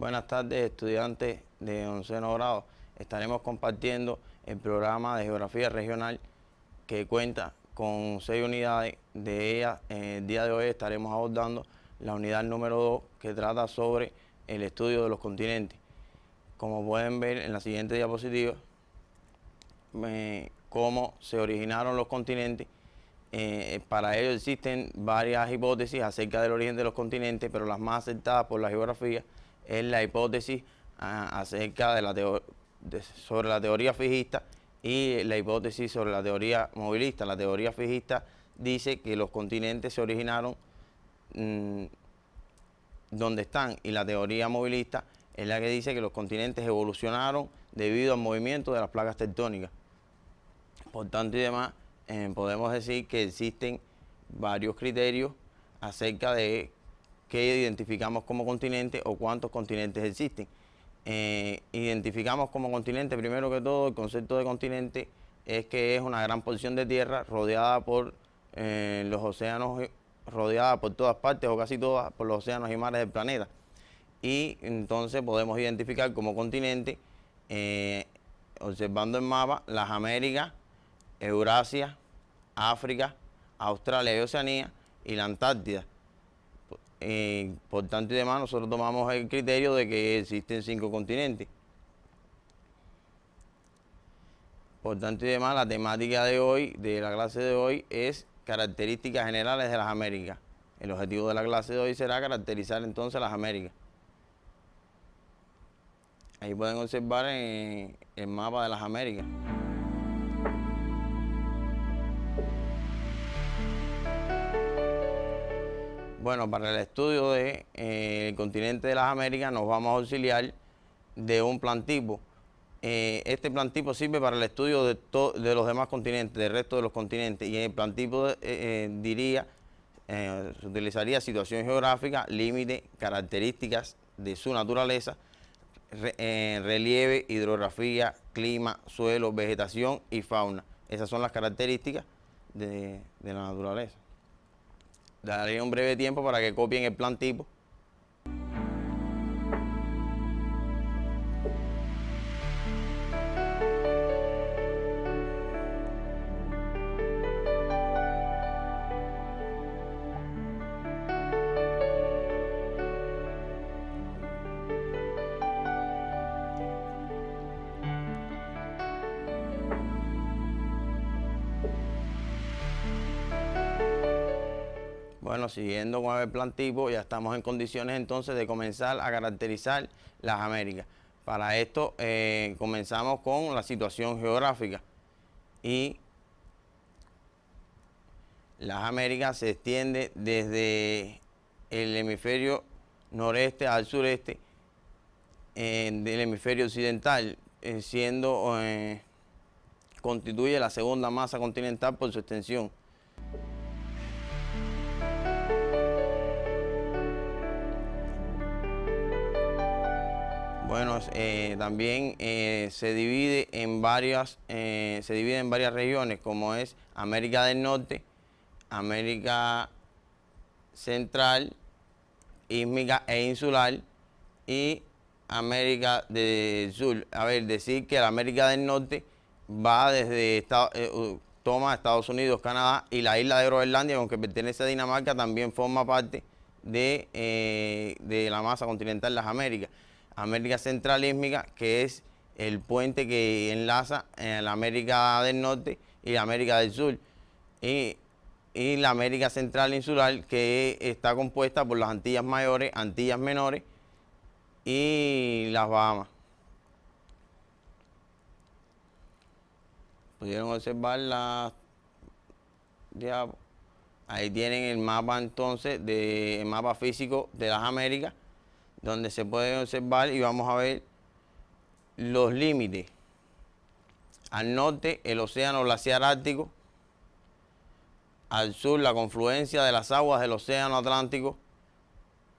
Buenas tardes, estudiantes de 11º grado. Estaremos compartiendo el programa de Geografía Regional que cuenta con 6 unidades. De ellas, el día de hoy estaremos abordando la unidad número 2, que trata sobre el estudio de los continentes. Como pueden ver en la siguiente diapositiva, cómo se originaron los continentes. Para ello existen varias hipótesis acerca del origen de los continentes, pero las más aceptadas por la geografía es la hipótesis acerca de sobre la teoría fijista y la hipótesis sobre la teoría movilista. La teoría fijista dice que los continentes se originaron donde están, y la teoría movilista es la que dice que los continentes evolucionaron debido al movimiento de las placas tectónicas. Por tanto y demás, podemos decir que existen varios criterios acerca de qué identificamos como continente o cuántos continentes existen. Identificamos como continente, primero que todo, el concepto de continente es que es una gran porción de tierra rodeada por los océanos, rodeada por todas partes o casi todas por los océanos y mares del planeta. Y entonces podemos identificar como continente, observando el mapa, las Américas, Eurasia, África, Australia y Oceanía y la Antártida. Por tanto y demás, nosotros tomamos el criterio de que existen 5 continentes. Por tanto y demás, la temática de hoy, de la clase de hoy, es características generales de las Américas. El objetivo de la clase de hoy será caracterizar entonces las Américas. Ahí pueden observar el mapa de las Américas. Bueno, para el estudio del continente de las Américas nos vamos a auxiliar de un plantipo. Este plantipo sirve para el estudio de los demás continentes, del resto de los continentes. Y el plantipo se utilizaría situación geográfica, límite, características de su naturaleza, relieve, hidrografía, clima, suelo, vegetación y fauna. Esas son las características de la naturaleza. Daré un breve tiempo para que copien el plantipo. Bueno, siguiendo con el plantipo, ya estamos en condiciones entonces de comenzar a caracterizar las Américas. Para esto comenzamos con la situación geográfica, y las Américas se extiende desde el hemisferio noreste al sureste del hemisferio occidental, constituye la segunda masa continental por su extensión. Bueno, también se divide en varias regiones, como es América del Norte, América Central, Ísmica e Insular, y América del Sur. A ver, decir que la América del Norte va desde toma Estados Unidos, Canadá y la isla de Groenlandia, aunque pertenece a Dinamarca, también forma parte de la masa continental de las Américas. América Central Ísmica, que es el puente que enlaza la América del Norte y la América del Sur, y la América Central Insular, que está compuesta por las Antillas Mayores, Antillas Menores y las Bahamas. Pudieron observar ahí tienen el mapa entonces, el mapa físico de las Américas, donde se puede observar, y vamos a ver los límites. Al norte, el océano glaciar ártico. Al sur, la confluencia de las aguas del océano Atlántico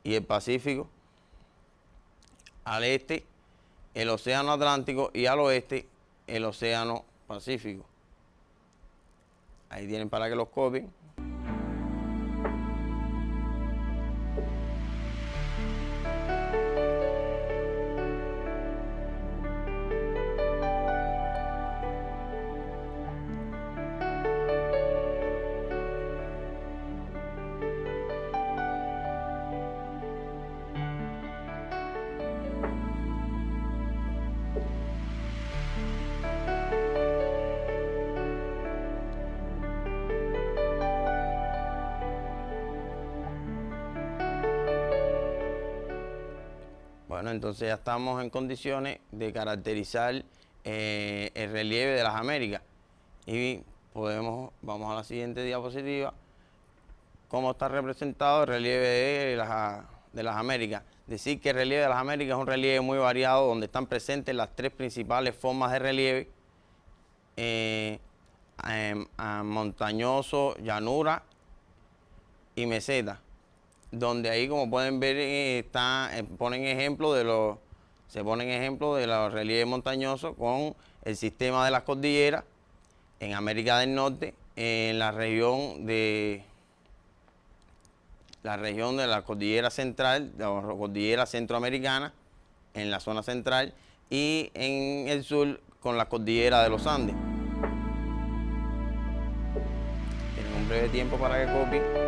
y el Pacífico. Al este, el océano Atlántico, y al oeste, el océano Pacífico. Ahí tienen para que los copien. Bueno, entonces ya estamos en condiciones de caracterizar el relieve de las Américas. Y vamos a la siguiente diapositiva, cómo está representado el relieve de las Américas. Decir que el relieve de las Américas es un relieve muy variado, donde están presentes las tres principales formas de relieve: montañoso, llanura y meseta, donde ahí, como pueden ver, ponen ejemplo de los relieves montañosos con el sistema de las cordilleras en América del Norte, en la región de la cordillera central, la cordillera centroamericana, en la zona central, y en el sur con la cordillera de los Andes. Tienen un breve tiempo para que copien.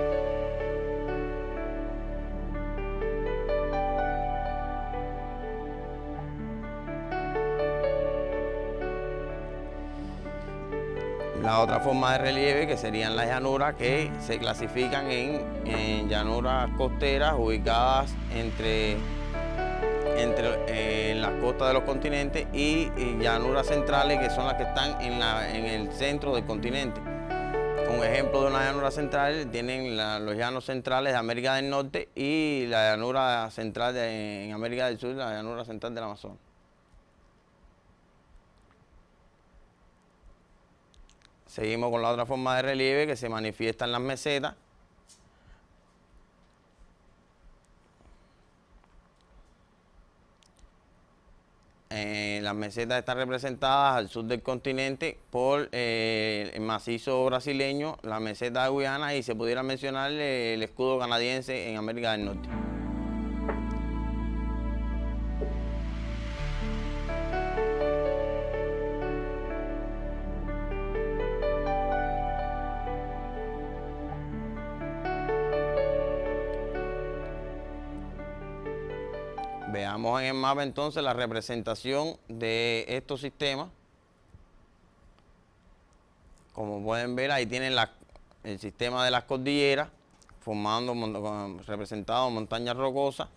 La otra forma de relieve, que serían las llanuras, que se clasifican en llanuras costeras ubicadas en las costas de los continentes, y llanuras centrales, que son las que están en el centro del continente. Un ejemplo de una llanura central tienen los llanos centrales de América del Norte y la llanura central en América del Sur, la llanura central del Amazonas. Seguimos con la otra forma de relieve, que se manifiesta en las mesetas. Las mesetas están representadas al sur del continente por el macizo brasileño, la meseta de Guyana, y se pudiera mencionar el escudo canadiense en América del Norte. Veamos en el mapa entonces la representación de estos sistemas. Como pueden ver, ahí tienen el sistema de las cordilleras, representado en montañas rocosas.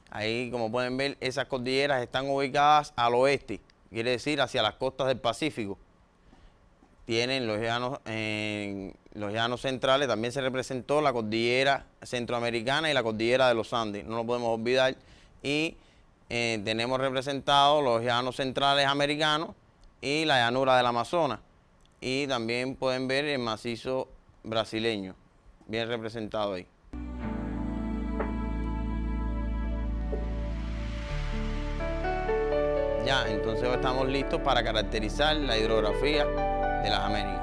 Ahí, como pueden ver, esas cordilleras están ubicadas al oeste, quiere decir hacia las costas del Pacífico. Tienen los llanos centrales, también se representó la cordillera centroamericana y la cordillera de los Andes, no lo podemos olvidar. Y tenemos representados los llanos centrales americanos y la llanura del Amazonas. Y también pueden ver el macizo brasileño, bien representado ahí. Ya, entonces estamos listos para caracterizar la hidrografía de las Américas.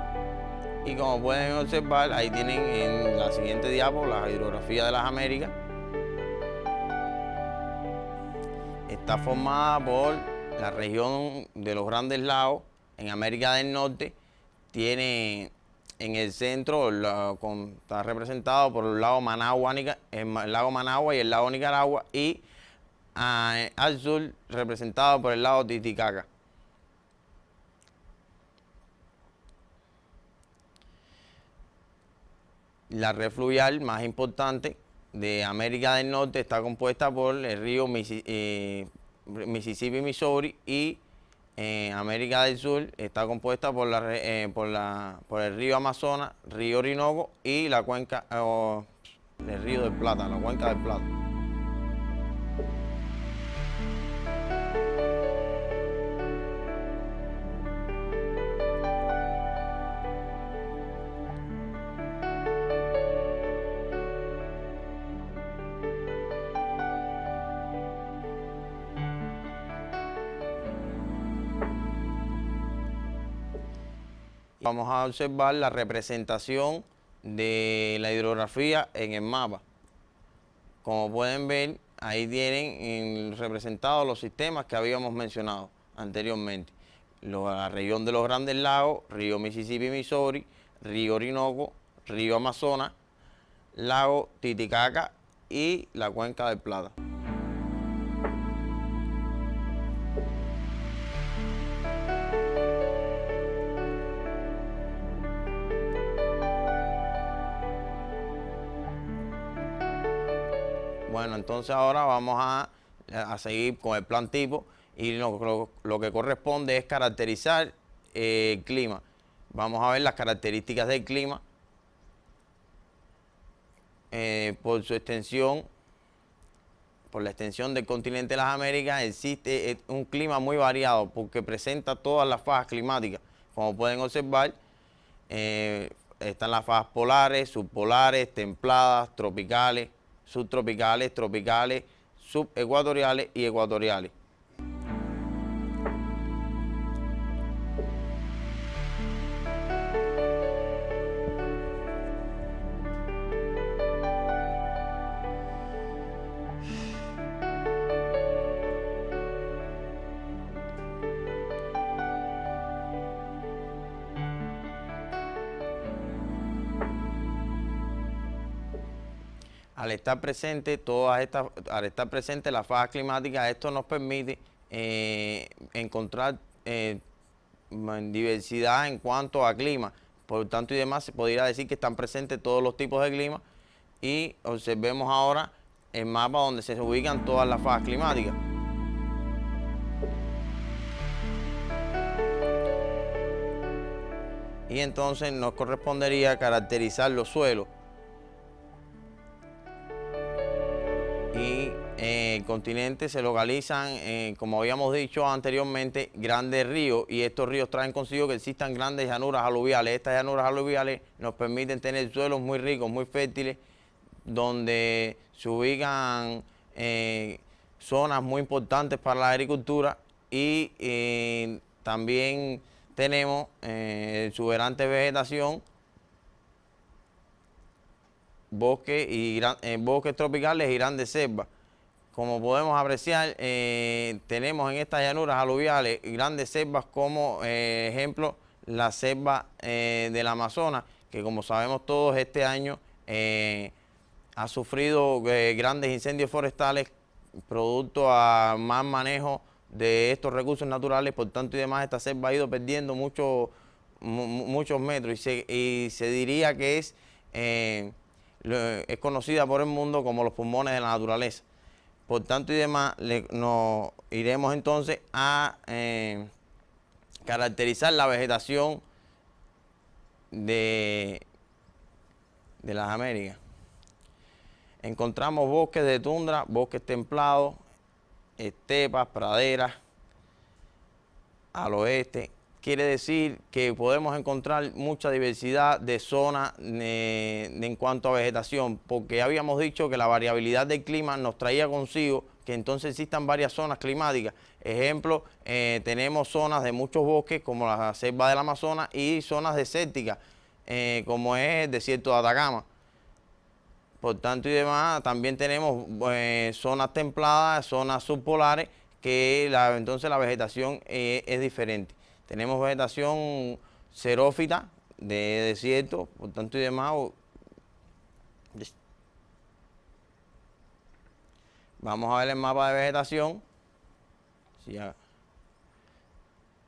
Y como pueden observar, ahí tienen en la siguiente diapo la hidrografía de las Américas. Está formada por la región de los Grandes Lagos en América del Norte. Tiene en el centro, está representado por el lago Managua y el lago Nicaragua, y al sur representado por el lago Titicaca. La red fluvial más importante de América del Norte está compuesta por el río Mississippi, Missouri, y América del Sur está compuesta por el río Amazonas, río Orinoco y la cuenca, el río del Plata, la cuenca del Plata. Vamos a observar la representación de la hidrografía en el mapa. Como pueden ver, ahí tienen representados los sistemas que habíamos mencionado anteriormente. La región de los Grandes Lagos, río Mississippi, Missouri, río Orinoco, río Amazonas, lago Titicaca y la cuenca del Plata. Bueno, entonces ahora vamos a a seguir con el plan tipo, y lo que corresponde es caracterizar el clima. Vamos a ver las características del clima por su extensión. Por la extensión del continente de las Américas existe un clima muy variado porque presenta todas las fases climáticas. Como pueden observar, están las fases polares, subpolares, templadas, tropicales, subtropicales, tropicales, subecuatoriales y ecuatoriales. Al estar presente la fase climática, esto nos permite encontrar diversidad en cuanto a clima. Por tanto y demás, se podría decir que están presentes todos los tipos de clima, y observemos ahora el mapa donde se ubican todas las fases climáticas. Y entonces nos correspondería caracterizar los suelos. Y el continente se localizan, como habíamos dicho anteriormente, grandes ríos, y estos ríos traen consigo que existan grandes llanuras aluviales. Estas llanuras aluviales nos permiten tener suelos muy ricos, muy fértiles, donde se ubican zonas muy importantes para la agricultura, y también tenemos exuberante vegetación, bosques tropicales y grandes selvas. Como podemos apreciar, tenemos en estas llanuras aluviales grandes selvas como ejemplo la selva del Amazonas, que como sabemos todos este año ha sufrido grandes incendios forestales producto a mal manejo de estos recursos naturales. Por tanto y demás, esta selva ha ido perdiendo muchos metros, y se diría que es conocida por el mundo como los pulmones de la naturaleza. Por tanto y demás, nos iremos entonces a caracterizar la vegetación de las Américas. Encontramos bosques de tundra, bosques templados, estepas, praderas al oeste. Quiere decir que podemos encontrar mucha diversidad de zonas en cuanto a vegetación, porque habíamos dicho que la variabilidad del clima nos traía consigo que entonces existan varias zonas climáticas. Ejemplo, tenemos zonas de muchos bosques como la selva del Amazonas, y zonas desérticas como es el desierto de Atacama. Por tanto y demás, también tenemos zonas templadas, zonas subpolares, que entonces la vegetación es diferente. Tenemos vegetación xerófita de desierto, por tanto y demás. Vamos a ver el mapa de vegetación.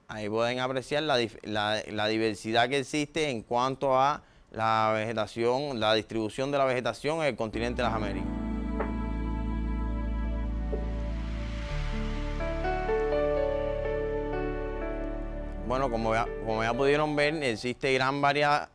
Ahí pueden apreciar la diversidad que existe en cuanto a la vegetación, la distribución de la vegetación en el continente de las Américas. Bueno, como ya pudieron ver, existe gran variedad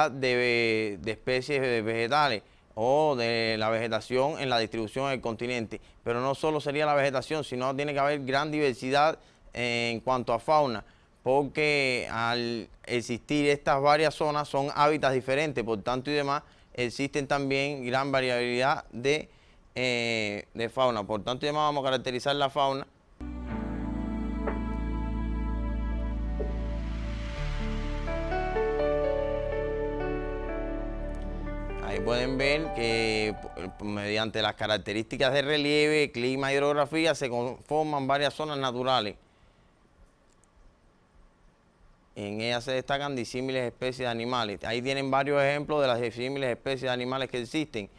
de especies vegetales o de la vegetación en la distribución del continente. Pero no solo sería la vegetación, sino tiene que haber gran diversidad en cuanto a fauna, porque al existir estas varias zonas son hábitats diferentes. Por tanto y demás, existen también gran variabilidad de fauna. Por tanto y demás, vamos a caracterizar la fauna. Ahí pueden ver que mediante las características de relieve, clima y hidrografía se conforman varias zonas naturales. En ellas se destacan disímiles especies de animales. Ahí tienen varios ejemplos de las disímiles especies de animales que existen.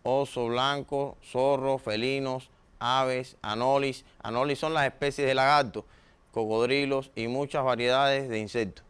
Oso blanco, zorro, felinos, aves, anolis. Anolis son las especies de lagartos, cocodrilos y muchas variedades de insectos.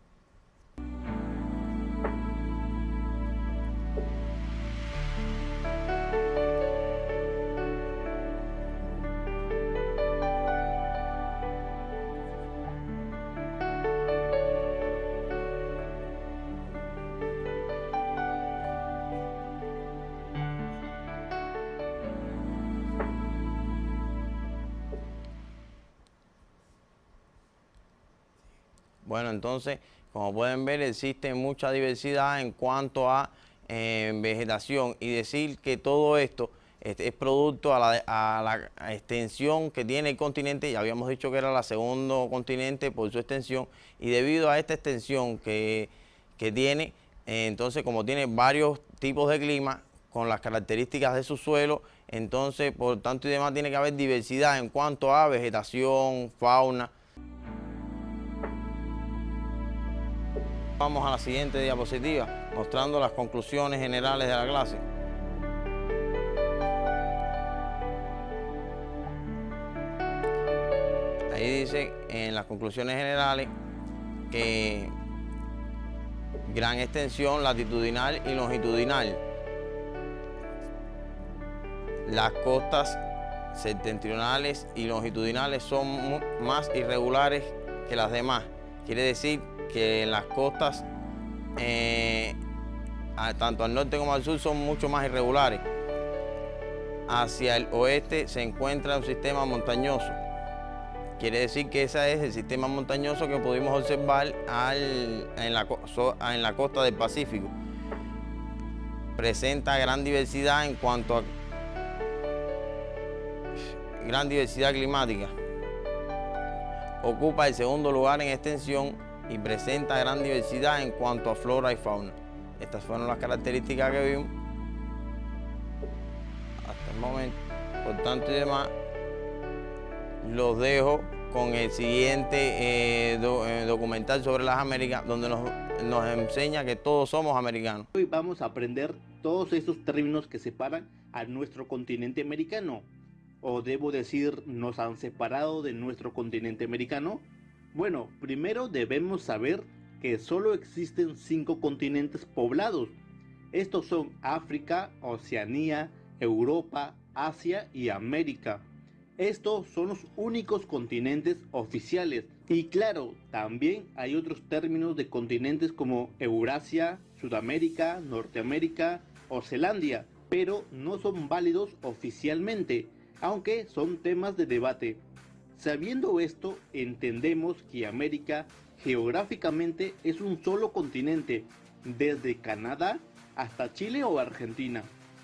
Bueno, entonces, como pueden ver, existe mucha diversidad en cuanto a vegetación, y decir que todo esto es producto a la extensión que tiene el continente. Ya habíamos dicho que era el segundo continente por su extensión, y debido a esta extensión que tiene, entonces como tiene varios tipos de clima con las características de su suelo, entonces por tanto y demás tiene que haber diversidad en cuanto a vegetación, fauna. Vamos a la siguiente diapositiva, mostrando las conclusiones generales de la clase. Ahí dice en las conclusiones generales que gran extensión latitudinal y longitudinal. Las costas septentrionales y longitudinales son más irregulares que las demás. Quiere decir que en las costas, tanto al norte como al sur, son mucho más irregulares. Hacia el oeste se encuentra un sistema montañoso. Quiere decir que ese es el sistema montañoso que pudimos observar en la costa del Pacífico. Presenta gran diversidad en cuanto a gran diversidad climática. Ocupa el segundo lugar en extensión y presenta gran diversidad en cuanto a flora y fauna. Estas fueron las características que vimos hasta el momento. Por tanto y demás, los dejo con el siguiente documental sobre las Américas, donde nos enseña que todos somos americanos. Hoy vamos a aprender todos estos términos que separan a nuestro continente americano. O debo decir, nos han separado de nuestro continente americano. Bueno, primero debemos saber que solo existen 5 continentes poblados. Estos son África, Oceanía, Europa, Asia y América. Estos son los únicos continentes oficiales. Y claro, también hay otros términos de continentes como Eurasia, Sudamérica, Norteamérica o Zelandia, pero no son válidos oficialmente, aunque son temas de debate. Sabiendo esto, entendemos que América geográficamente es un solo continente, desde Canadá hasta Chile o Argentina,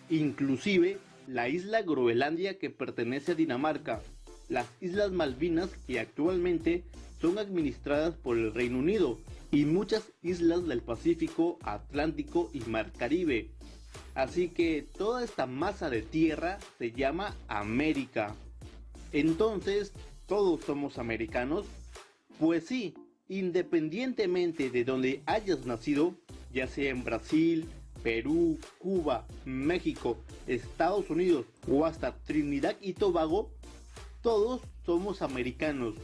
inclusive la isla Groenlandia, que pertenece a Dinamarca, las Islas Malvinas, que actualmente son administradas por el Reino Unido, y muchas islas del Pacífico, Atlántico y Mar Caribe. Así que toda esta masa de tierra se llama América. Entonces, ¿todos somos americanos? Pues sí, independientemente de donde hayas nacido, ya sea en Brasil, Perú, Cuba, México, Estados Unidos o hasta Trinidad y Tobago, todos somos americanos.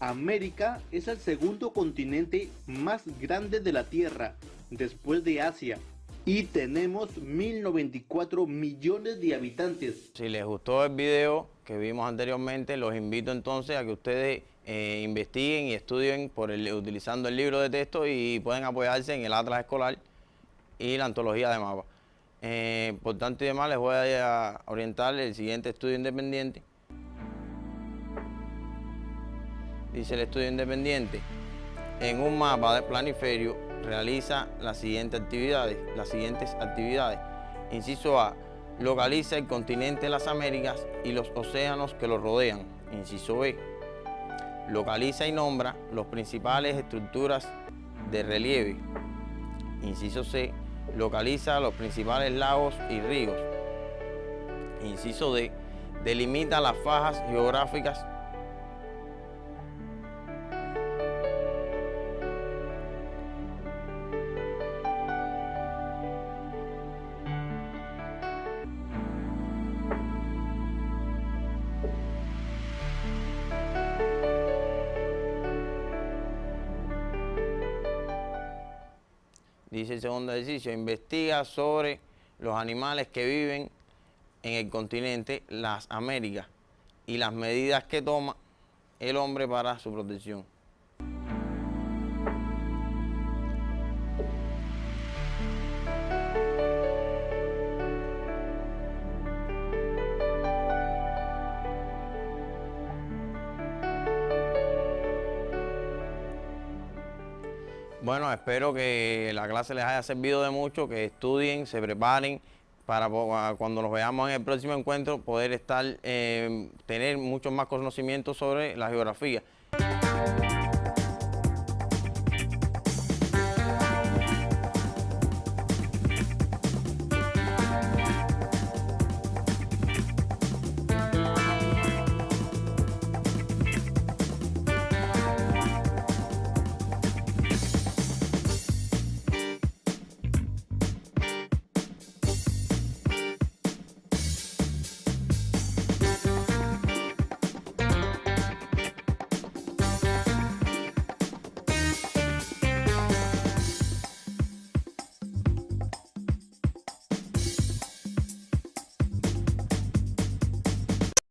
América es el segundo continente más grande de la Tierra, después de Asia, y tenemos 1094 millones de habitantes. Si les gustó el video que vimos anteriormente, los invito entonces a que ustedes investiguen y estudien utilizando el libro de texto, y pueden apoyarse en el Atlas Escolar y la antología de mapas. Por tanto y demás, les voy a orientar el siguiente estudio independiente. Dice el estudio independiente: en un mapa de planiferio realiza las siguientes actividades. Inciso A: localiza el continente de las Américas y los océanos que lo rodean. Inciso B: localiza y nombra las principales estructuras de relieve. Inciso C: localiza los principales lagos y ríos. Inciso D: delimita las fajas geográficas. Dice el segundo ejercicio: investiga sobre los animales que viven en el continente, las Américas, y las medidas que toma el hombre para su protección. Bueno, espero que la clase les haya servido de mucho, que estudien, se preparen para cuando los veamos en el próximo encuentro poder tener muchos más conocimientos sobre la geografía.